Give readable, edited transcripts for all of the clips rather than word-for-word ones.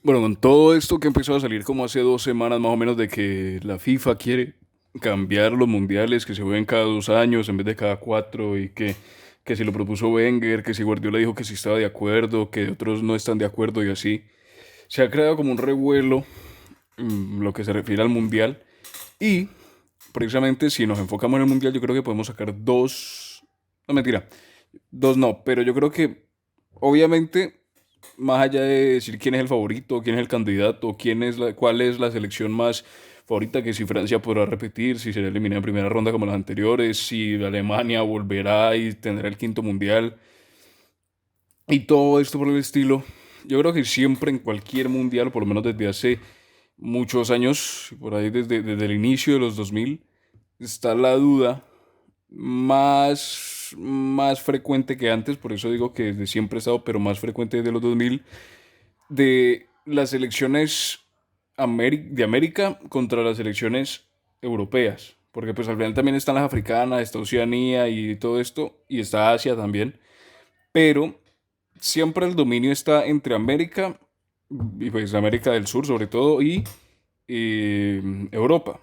Bueno, con todo esto que empezó a salir como hace 2 semanas más o menos de que la FIFA quiere cambiar los mundiales, que se jueguen cada 2 años en vez de cada cuatro y que si lo propuso Wenger, que si Guardiola dijo que sí estaba de acuerdo, que otros no están de acuerdo y así, se ha creado como un revuelo lo que se refiere al mundial y precisamente si nos enfocamos en el mundial yo creo que podemos sacar dos, no mentira, dos no, pero yo creo que obviamente más allá de decir quién es el favorito, quién es el candidato, cuál es la selección más favorita, que si Francia podrá repetir, si será eliminada en primera ronda como las anteriores, si Alemania volverá y tendrá el quinto mundial y todo esto por el estilo. Yo creo que siempre en cualquier mundial, por lo menos desde hace muchos años, por ahí desde el inicio de los 2000, está la duda más frecuente que antes, por eso digo que desde siempre ha estado, pero más frecuente desde los 2000 de las selecciones de América contra las selecciones europeas. Porque pues al final también están las africanas, está Oceanía y todo esto, y está Asia también. Pero siempre el dominio está entre América, y pues América del Sur sobre todo, y Europa.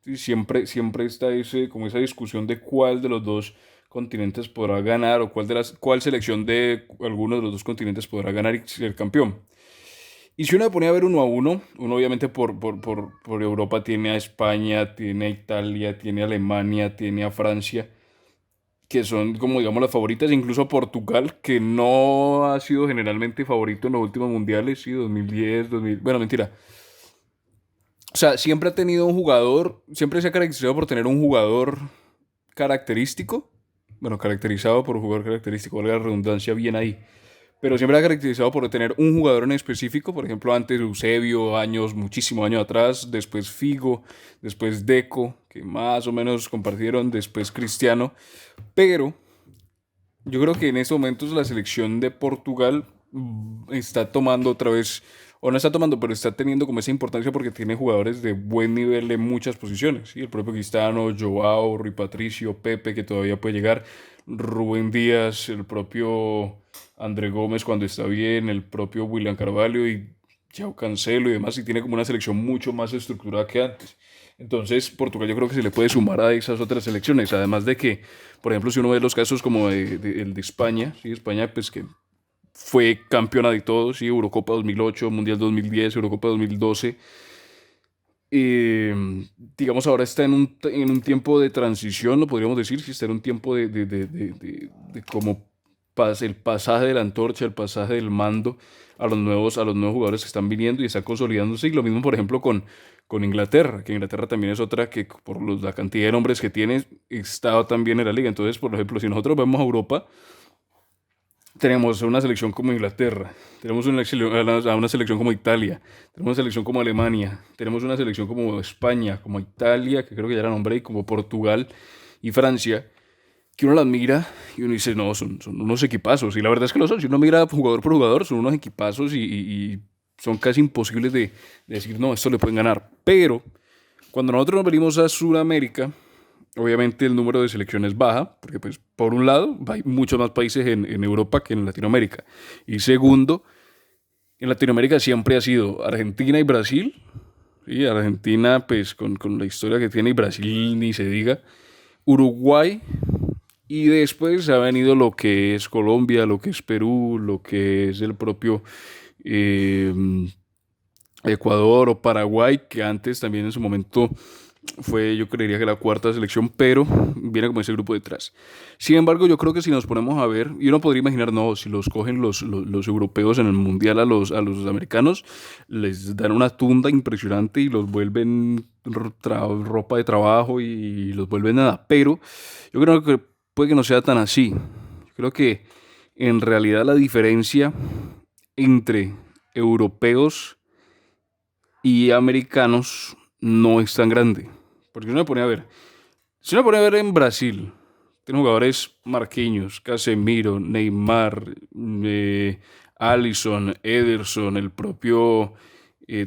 Sí, siempre está como esa discusión de cuál de los dos continentes podrá ganar o cuál selección de alguno de los dos continentes podrá ganar y ser campeón. Y si uno se pone a ver uno a uno obviamente por Europa tiene a España, tiene a Italia, tiene a Alemania, tiene a Francia, que son como digamos las favoritas, incluso a Portugal, que no ha sido generalmente favorito en los últimos mundiales, sí, 2010, 2000, bueno, mentira. O sea, siempre ha tenido un jugador, siempre se ha caracterizado por tener un jugador característico, bueno, caracterizado por un jugador característico, valga la redundancia bien ahí, pero siempre ha caracterizado por tener un jugador en específico, por ejemplo, antes Eusebio, muchísimos años atrás, después Figo, después Deco, que más o menos compartieron, después Cristiano, pero yo creo que en estos momentos la selección de Portugal está tomando otra vez, o no está tomando, pero está teniendo como esa importancia porque tiene jugadores de buen nivel en muchas posiciones. ¿Sí? El propio Cristiano, Joao, Rui Patricio, Pepe, que todavía puede llegar, Rubén Díaz, el propio André Gómez cuando está bien, el propio William Carvalho y Joao Cancelo y demás, y tiene como una selección mucho más estructurada que antes. Entonces, Portugal yo creo que se le puede sumar a esas otras selecciones, además de que por ejemplo, si uno ve los casos como el de España, ¿sí? España pues que fue campeona de todos, ¿sí? Eurocopa 2008, Mundial 2010, Eurocopa 2012. Eh, digamos, ahora está en un tiempo de transición, lo podríamos decir, si está en un tiempo de como el pasaje de la antorcha, el pasaje del mando a los nuevos jugadores que están viniendo y están consolidándose. Y lo mismo, por ejemplo, con Inglaterra, que Inglaterra también es otra que por la cantidad de nombres que tiene, está también en la liga. Entonces, por ejemplo, si nosotros vemos a Europa, tenemos una selección como Inglaterra, tenemos una selección como Italia, tenemos una selección como Alemania, tenemos una selección como España, como Italia, que creo que ya la nombré, y como Portugal y Francia, que uno las mira y uno dice, no, son unos equipazos. Y la verdad es que lo son. Si uno mira jugador por jugador, son unos equipazos y son casi imposibles de decir, no, esto le pueden ganar. Pero cuando nosotros nos venimos a Sudamérica, obviamente el número de selecciones baja, porque pues por un lado hay muchos más países en Europa que en Latinoamérica. Y segundo, en Latinoamérica siempre ha sido Argentina y Brasil. Y Argentina pues con la historia que tiene y Brasil ni se diga. Uruguay y después ha venido lo que es Colombia, lo que es Perú, lo que es el propio eh, Ecuador o Paraguay, que antes también en su momento fue, yo creería que la cuarta selección, pero viene como ese grupo detrás. Sin embargo, yo creo que si nos ponemos a ver, y uno podría imaginar, no, si los cogen los europeos en el mundial a los americanos, les dan una tunda impresionante y los vuelven ropa de trabajo y los vuelven nada. Pero yo creo que puede que no sea tan así. Yo creo que en realidad la diferencia entre europeos y americanos no es tan grande. Porque uno me pone a ver, si uno me pone a ver en Brasil, tiene jugadores Marquinhos, Casemiro, Neymar, Alisson, Ederson, el propio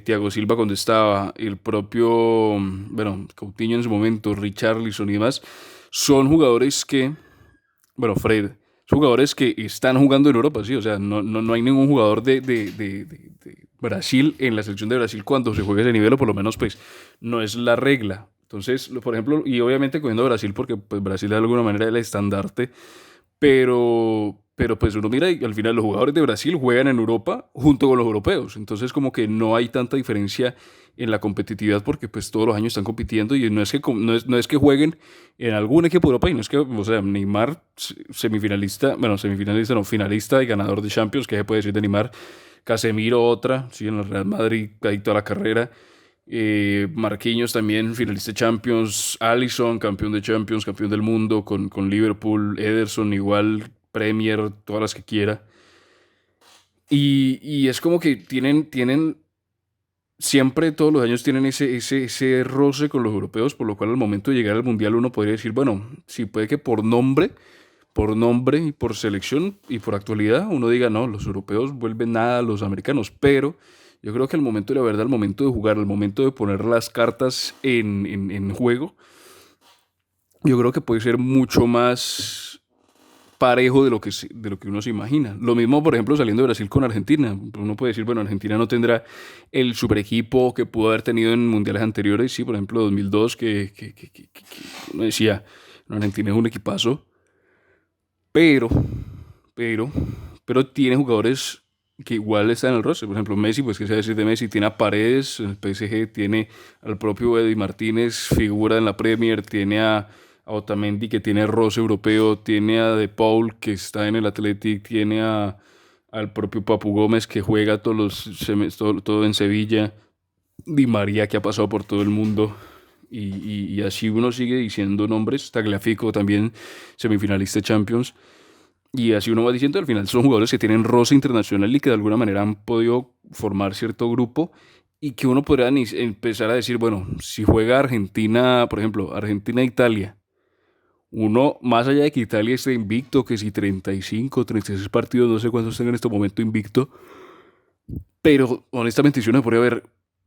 Thiago Silva cuando estaba, el propio, bueno, Coutinho en su momento, Richarlison y demás, son jugadores que, bueno, Fred, son jugadores que están jugando en Europa, sí, o sea, no hay ningún jugador Brasil, en la selección de Brasil, cuando se juega ese nivel, o por lo menos pues no es la regla. Entonces, por ejemplo, y obviamente cogiendo a Brasil, porque pues Brasil de alguna manera es el estandarte, pero pues uno mira y al final los jugadores de Brasil juegan en Europa junto con los europeos. Entonces como que no hay tanta diferencia en la competitividad porque pues todos los años están compitiendo y no es que jueguen en algún equipo de Europa y no es que, o sea, Neymar semifinalista, bueno, semifinalista no, finalista y ganador de Champions, ¿qué se puede decir de Neymar? Casemiro otra, sí, en el Real Madrid, ahí toda la carrera. Marquinhos también, finalista de Champions. Alisson, campeón de Champions, campeón del mundo con Liverpool. Ederson, igual, Premier, todas las que quiera. Y es como que tienen, siempre todos los años tienen ese roce con los europeos, por lo cual al momento de llegar al Mundial uno podría decir, bueno, sí puede que por nombre y por selección y por actualidad, uno diga, no, los europeos vuelven nada a los americanos, pero yo creo que al momento de la verdad, al momento de jugar, al momento de poner las cartas en juego, yo creo que puede ser mucho más parejo de lo que uno se imagina. Lo mismo, por ejemplo, saliendo de Brasil con Argentina. Uno puede decir, bueno, Argentina no tendrá el super equipo que pudo haber tenido en mundiales anteriores. Sí, por ejemplo, 2002, que uno decía, no, Argentina es un equipazo, pero, pero, pero tiene jugadores que igual están en el roster. Por ejemplo, Messi, pues que se decir de Messi, tiene a Paredes en el PSG, tiene al propio Eddie Martínez, figura en la Premier, tiene a Otamendi que tiene roce europeo, tiene a De Paul que está en el Athletic, tiene al propio Papu Gómez que juega todo en Sevilla, Di María que ha pasado por todo el mundo. Y así uno sigue diciendo nombres, Tagliafico también semifinalista de Champions. Y así uno va diciendo, al final son jugadores que tienen roce internacional y que de alguna manera han podido formar cierto grupo y que uno podría empezar a decir, bueno, si juega Argentina, por ejemplo, Argentina-Italia, uno, más allá de que Italia esté invicto, que si 35, 36 partidos, no sé cuántos tenga en este momento invicto, pero honestamente si uno podría ver,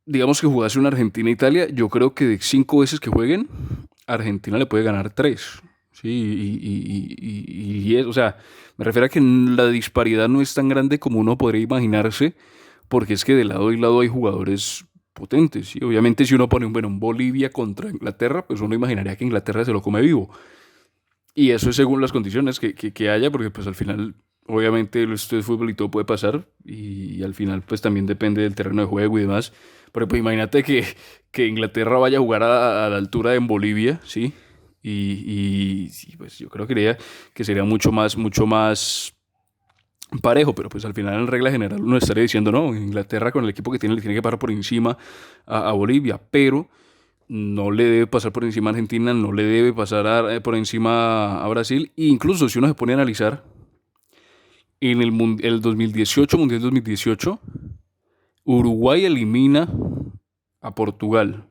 digamos que jugase una Argentina-Italia, yo creo que de 5 veces que jueguen, Argentina le puede ganar 3. Sí, o sea, me refiero a que la disparidad no es tan grande como uno podría imaginarse, porque es que de lado y lado hay jugadores potentes. ¿Sí? Obviamente, si uno pone bueno, un Bolivia contra Inglaterra, pues uno imaginaría que Inglaterra se lo come vivo. Y eso es según las condiciones que haya, porque pues al final, obviamente, esto es fútbol y todo puede pasar, y al final, pues también depende del terreno de juego y demás. Pero pues imagínate que Inglaterra vaya a jugar a la altura de en Bolivia, ¿sí? Sí, pues yo creo que sería mucho más parejo, pero pues al final en regla general uno estaría diciendo, no, Inglaterra con el equipo que tiene le tiene que pasar por encima a Bolivia, pero no le debe pasar por encima a Argentina, no le debe pasar por encima a Brasil, e incluso si uno se pone a analizar, en el 2018, Mundial 2018, Uruguay elimina a Portugal.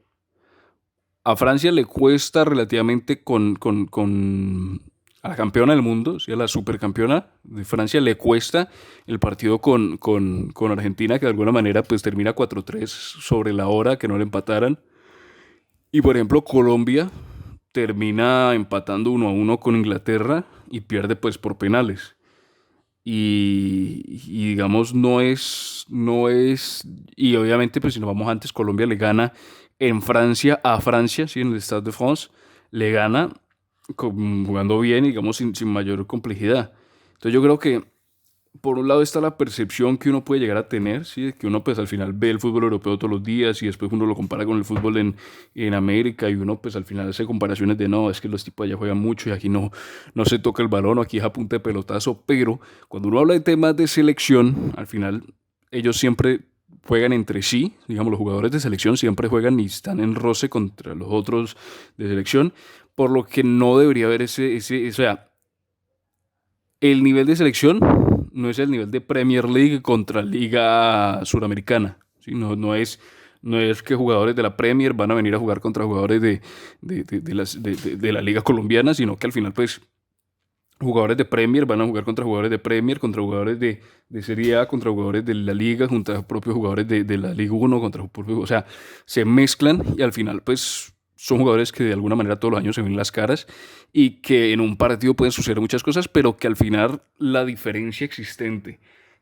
A Francia le cuesta relativamente a la campeona del mundo, ¿sí? A la supercampeona de Francia le cuesta el partido con Argentina, que de alguna manera pues termina 4-3 sobre la hora, que no le empataran. Y por ejemplo Colombia termina empatando 1-1 con Inglaterra y pierde pues por penales. Y digamos, y obviamente pues si nos vamos antes, Colombia le gana en Francia a Francia, ¿sí? En el Stade de France, le gana jugando bien, digamos, sin mayor complejidad. Entonces yo creo que por un lado está la percepción que uno puede llegar a tener, ¿sí? Que uno pues al final ve el fútbol europeo todos los días y después uno lo compara con el fútbol en América y uno pues al final hace comparaciones de no, es que los tipos allá juegan mucho y aquí no se toca el balón o aquí es a punta de pelotazo, pero cuando uno habla de temas de selección, al final ellos siempre juegan entre sí, digamos los jugadores de selección siempre juegan y están en roce contra los otros de selección, por lo que no debería haber o sea, el nivel de selección no es el nivel de Premier League contra Liga Suramericana. ¿Sí? No es que jugadores de la Premier van a venir a jugar contra jugadores de la Liga Colombiana, sino que al final, pues, jugadores de Premier van a jugar contra jugadores de Premier, contra jugadores de Serie A, contra jugadores de la Liga, contra propios jugadores de la Liga 1, contra propios, o sea, se mezclan y al final, pues, son jugadores que de alguna manera todos los años se ven las caras y que en un partido pueden suceder muchas cosas, pero que al final la diferencia existente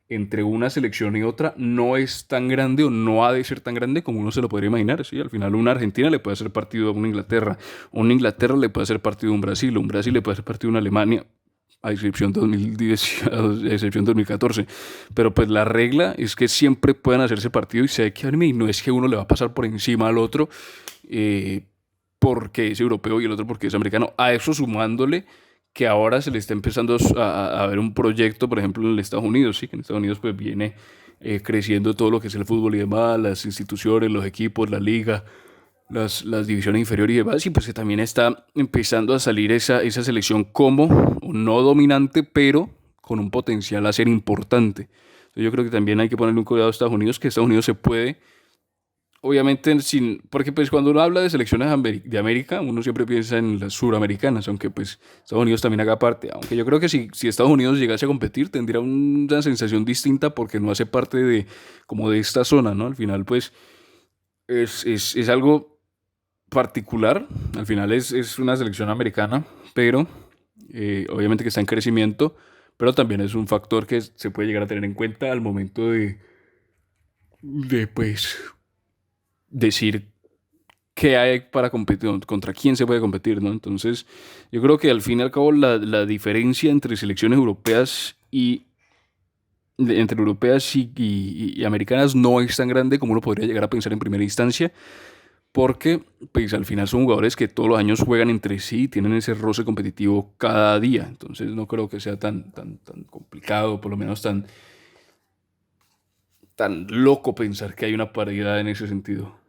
entre una selección y otra no es tan grande o no ha de ser tan grande como uno se lo podría imaginar. ¿Sí? Al final una Argentina le puede hacer partido a una Inglaterra le puede hacer partido a un Brasil le puede hacer partido a una Alemania, a excepción 2010, a excepción 2014. Pero pues la regla es que siempre puedan hacerse partido y se hay que animar y no es que uno le va a pasar por encima al otro eh, porque es europeo y el otro porque es americano. A eso sumándole que ahora se le está empezando a ver un proyecto, por ejemplo, en Estados Unidos, sí, que en Estados Unidos pues viene creciendo todo lo que es el fútbol y demás, las instituciones, los equipos, la liga, las divisiones inferiores y demás, y pues que también está empezando a salir esa selección como no dominante, pero con un potencial a ser importante. Entonces yo creo que también hay que ponerle un cuidado a Estados Unidos, que Estados Unidos se puede, obviamente, sin, porque pues cuando uno habla de selecciones de América, uno siempre piensa en las suramericanas, aunque pues Estados Unidos también haga parte, aunque yo creo que si Estados Unidos llegase a competir tendría una sensación distinta porque no hace parte de como de esta zona, ¿no? Al final pues es algo particular. Al final es una selección americana, pero obviamente que está en crecimiento, pero también es un factor que se puede llegar a tener en cuenta al momento de pues, decir qué hay para competir, contra quién se puede competir, ¿no? Entonces, yo creo que al fin y al cabo la diferencia entre selecciones europeas entre europeas y americanas no es tan grande como uno podría llegar a pensar en primera instancia porque pues al final son jugadores que todos los años juegan entre sí, tienen ese roce competitivo cada día, entonces no creo que sea tan complicado, por lo menos tan loco pensar que hay una paridad en ese sentido.